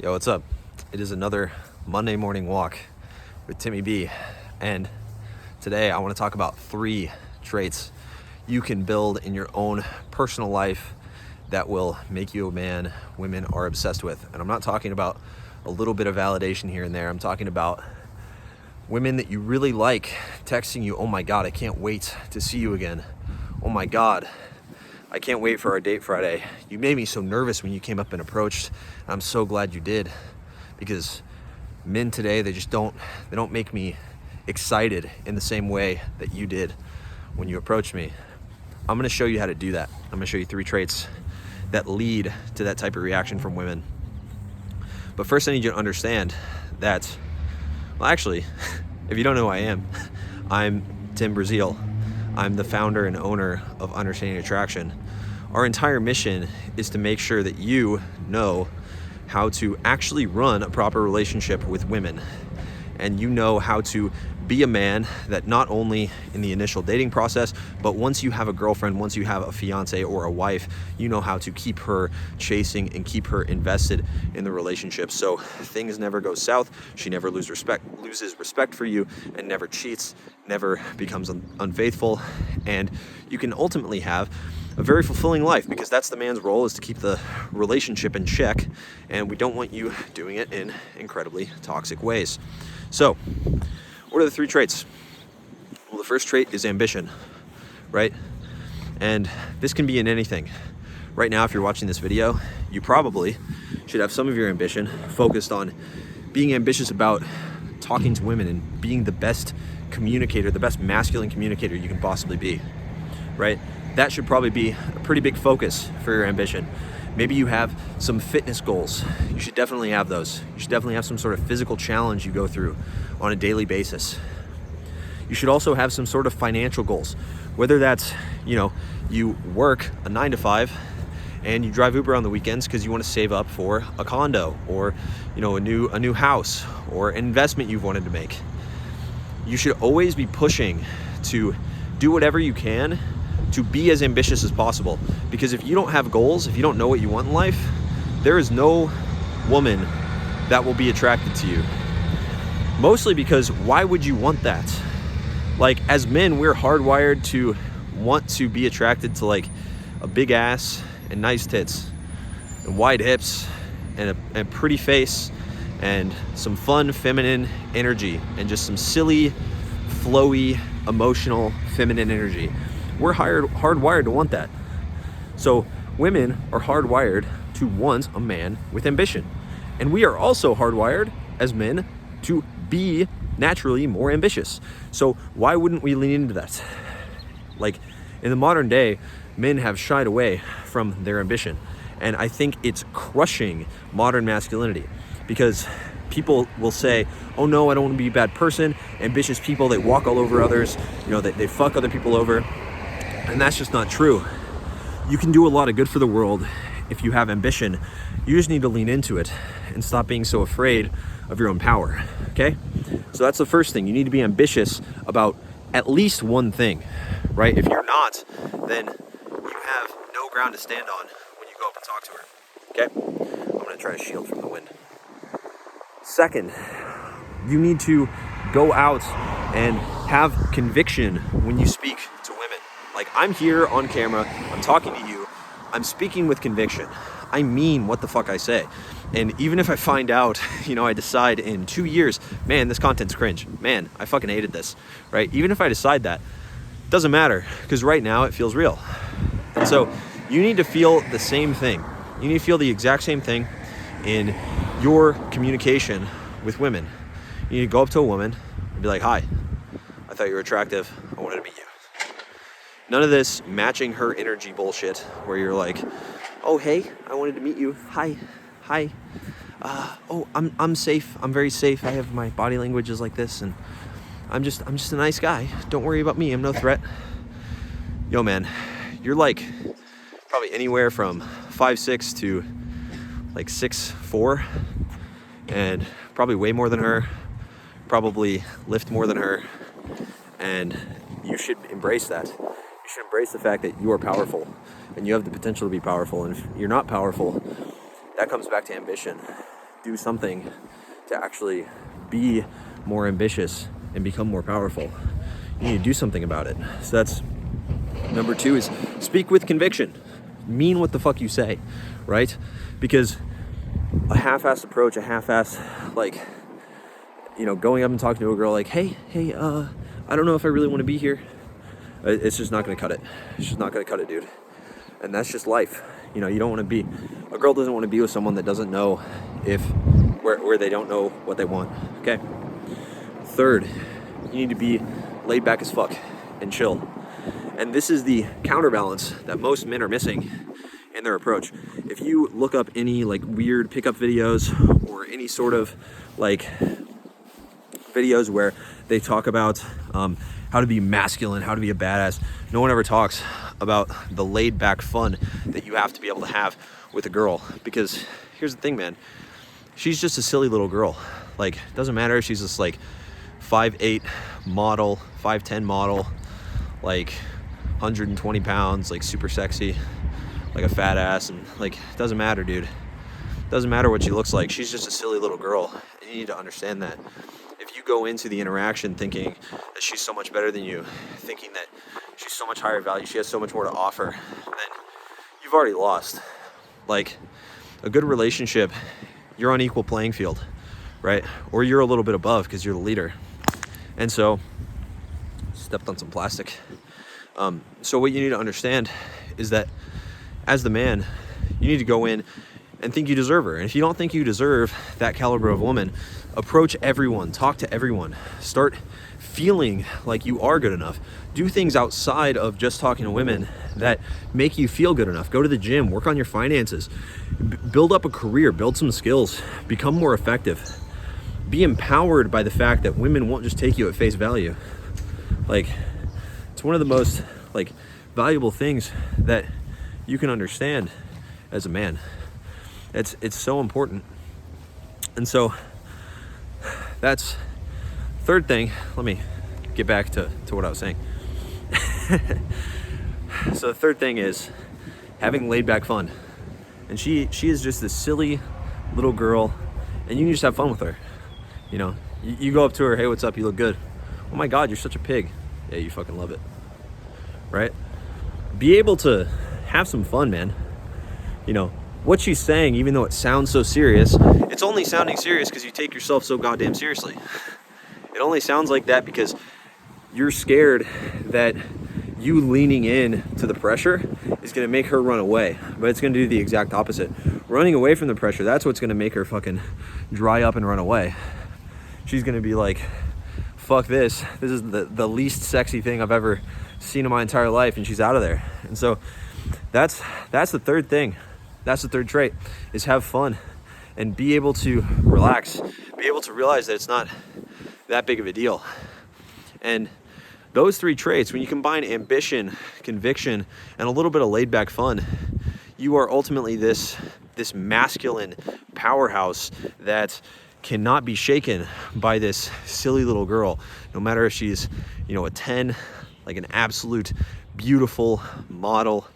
Yo, what's up? It is another Monday morning walk with Timmy B. And today I want to talk about 3 traits you can build in your own personal life that will make you a man women are obsessed with. And I'm not talking about a little bit of validation here and there. I'm talking about women that you really like texting you, "Oh my God, I can't wait to see you again. Oh my God, I can't wait for our date Friday. You made me so nervous when you came up and approached. I'm so glad you did." Because men today, they don't make me excited in the same way that you did when you approached me. I'm gonna show you how to do that. I'm gonna show you 3 traits that lead to that type of reaction from women. But first I need you to understand that, well, actually, if you don't know who I am, I'm Tim Brazil. I'm the founder and owner of Understanding Attraction. Our entire mission is to make sure that you know how to actually run a proper relationship with women. And you know how to be a man that not only in the initial dating process, but once you have a girlfriend, once you have a fiance or a wife, you know how to keep her chasing and keep her invested in the relationship. So things never go south. She never loses respect for you, and never cheats, never becomes unfaithful. And you can ultimately have a very fulfilling life, because that's the man's role, is to keep the relationship in check. And we don't want you doing it in incredibly toxic ways. So, what are the 3 traits? Well, the first trait is ambition, right? And this can be in anything. Right now, if you're watching this video, you probably should have some of your ambition focused on being ambitious about talking to women and being the best communicator, the best masculine communicator you can possibly be, right? That should probably be a pretty big focus for your ambition. Maybe you have some fitness goals. You should definitely have those. You should definitely have some sort of physical challenge you go through on a daily basis. You should also have some sort of financial goals, whether that's, you work a 9 to 5 and you drive Uber on the weekends because you want to save up for a condo or, a new house or an investment you've wanted to make. You should always be pushing to do whatever you can to be as ambitious as possible. Because if you don't have goals, if you don't know what you want in life, there is no woman that will be attracted to you. Mostly because why would you want that? Like, as men, we're hardwired to want to be attracted to like a big ass and nice tits and wide hips and a pretty face and some fun feminine energy and just some silly, flowy, emotional feminine energy. We're hardwired to want that. So women are hardwired to want a man with ambition. And we are also hardwired as men to be naturally more ambitious. So why wouldn't we lean into that? Like, in the modern day, men have shied away from their ambition. And I think it's crushing modern masculinity, because people will say, "Oh no, I don't want to be a bad person." Ambitious people, they walk all over others, they fuck other people over. And that's just not true. You can do a lot of good for the world if you have ambition. You just need to lean into it and stop being so afraid of your own power, okay? So that's the first thing. You need to be ambitious about at least one thing, right? If you're not, then you have no ground to stand on when you go up and talk to her, okay? I'm gonna try to shield from the wind. Second, you need to go out and have conviction when you speak to women. Like, I'm here on camera, I'm talking to you, I'm speaking with conviction. I mean what the fuck I say. And even if I find out, I decide in 2 years, man, this content's cringe. Man, I fucking hated this, right? Even if I decide that, doesn't matter, because right now it feels real. And so you need to feel the same thing. You need to feel the exact same thing in your communication with women. You need to go up to a woman and be like, "Hi, I thought you were attractive. I wanted to meet you." None of this matching her energy bullshit where you're like, "Oh, hey, I wanted to meet you. Hi. I'm safe. I'm very safe. I have my body language is like this, and I'm just a nice guy. Don't worry about me. I'm no threat." Yo, man, you're like probably anywhere from 5'6" to like 6'4", and probably way more than her. Probably lift more than her, and you should embrace that. You should embrace the fact that you are powerful and you have the potential to be powerful. And if you're not powerful, that comes back to ambition. do something to actually be more ambitious and become more powerful. You need to do something about it. So that's number 2, is speak with conviction. Mean what the fuck you say, right? Because a half-assed approach, a half-assed, like, you know, going up and talking to a girl like, hey, I don't know if I really want to be here. It's just not going to cut it. It's just not going to cut it, dude. And that's just life. You know, you don't want to be, a girl doesn't want to be with someone that doesn't know where they don't know what they want. Okay. 3rd, you need to be laid back as fuck and chill. And this is the counterbalance that most men are missing in their approach. If you look up any like weird pickup videos or any sort of like videos where they talk about how to be masculine, how to be a badass, no one ever talks about the laid back fun that you have to be able to have with a girl. Because here's the thing, man, she's just a silly little girl. Like, it doesn't matter if she's this like 5'8" model, 5'10" model, like 120 pounds, like super sexy, like a fat ass, and like, it doesn't matter, dude. It doesn't matter what she looks like. She's just a silly little girl. And you need to understand that. If you go into the interaction thinking that she's so much better than you, thinking that she's so much higher value, she has so much more to offer, then you've already lost. Like, a good relationship, you're on equal playing field, right? Or you're a little bit above because you're the leader. And so, stepped on some plastic. So what you need to understand is that as the man, you need to go in and think you deserve her. And if you don't think you deserve that caliber of woman, approach everyone, talk to everyone, start feeling like you are good enough. Do things outside of just talking to women that make you feel good enough. Go to the gym, work on your finances, build up a career, build some skills, become more effective. Be empowered by the fact that women won't just take you at face value. Like, it's one of the most like valuable things that you can understand as a man. It's so important. And so that's 3rd thing. Let me get back to what I was saying. So the 3rd thing is having laid back fun. And she is just this silly little girl, and you can just have fun with her. You know, you go up to her, hey, what's up? You look good. Oh my God, you're such a pig. Yeah, you fucking love it. Right? Be able to have some fun, man. You know, what she's saying, even though it sounds so serious, it's only sounding serious because you take yourself so goddamn seriously. It only sounds like that because you're scared that you leaning in to the pressure is going to make her run away. But it's going to do the exact opposite. Running away from the pressure, that's what's going to make her fucking dry up and run away. She's going to be like, fuck this. This is the least sexy thing I've ever seen in my entire life, and she's out of there. And so that's the 3rd thing. That's the 3rd trait, is have fun and be able to relax, be able to realize that it's not that big of a deal. And those 3 traits, when you combine ambition, conviction, and a little bit of laid back fun, you are ultimately this masculine powerhouse that cannot be shaken by this silly little girl, no matter if she's, you know, a 10, like an absolute beautiful model,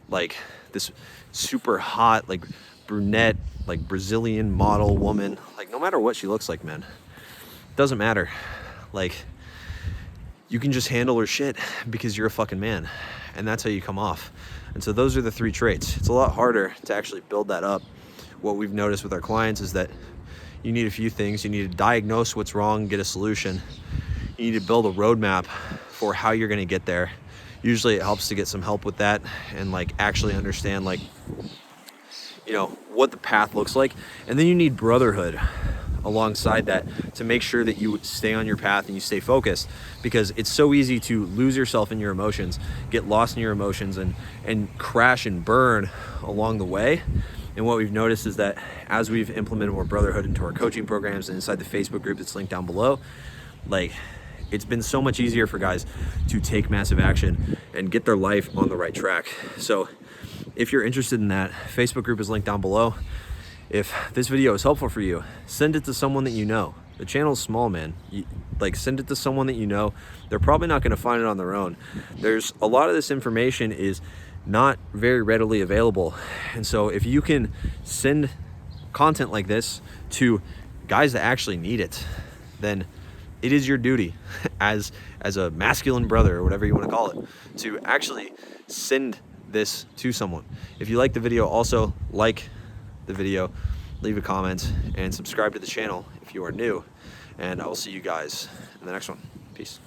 like this super hot, like brunette, like Brazilian model woman. Like, no matter what she looks like, man, doesn't matter. Like, you can just handle her shit because you're a fucking man, and that's how you come off. And so those are the 3 traits. It's a lot harder to actually build that up. What we've noticed with our clients is that you need a few things. You need to diagnose what's wrong, get a solution. You need to build a roadmap for how you're going to get there. Usually it helps to get some help with that and like actually understand, like, you know, what the path looks like. And then you need brotherhood alongside that to make sure that you stay on your path and you stay focused, because it's so easy to lose yourself in your emotions, get lost in your emotions, and crash and burn along the way. And what we've noticed is that as we've implemented more brotherhood into our coaching programs and inside the Facebook group that's linked down below, like, it's been so much easier for guys to take massive action and get their life on the right track. So if you're interested in that, Facebook group is linked down below. If this video is helpful for you, send it to someone that you know. The channel's small, man. Send it to someone that you know. They're probably not going to find it on their own. There's a lot of this information is not very readily available. And so if you can send content like this to guys that actually need it, then it is your duty as a masculine brother, or whatever you want to call it, to actually send this to someone. If you like the video, also like the video, leave a comment, and subscribe to the channel if you are new. And I will see you guys in the next one. Peace.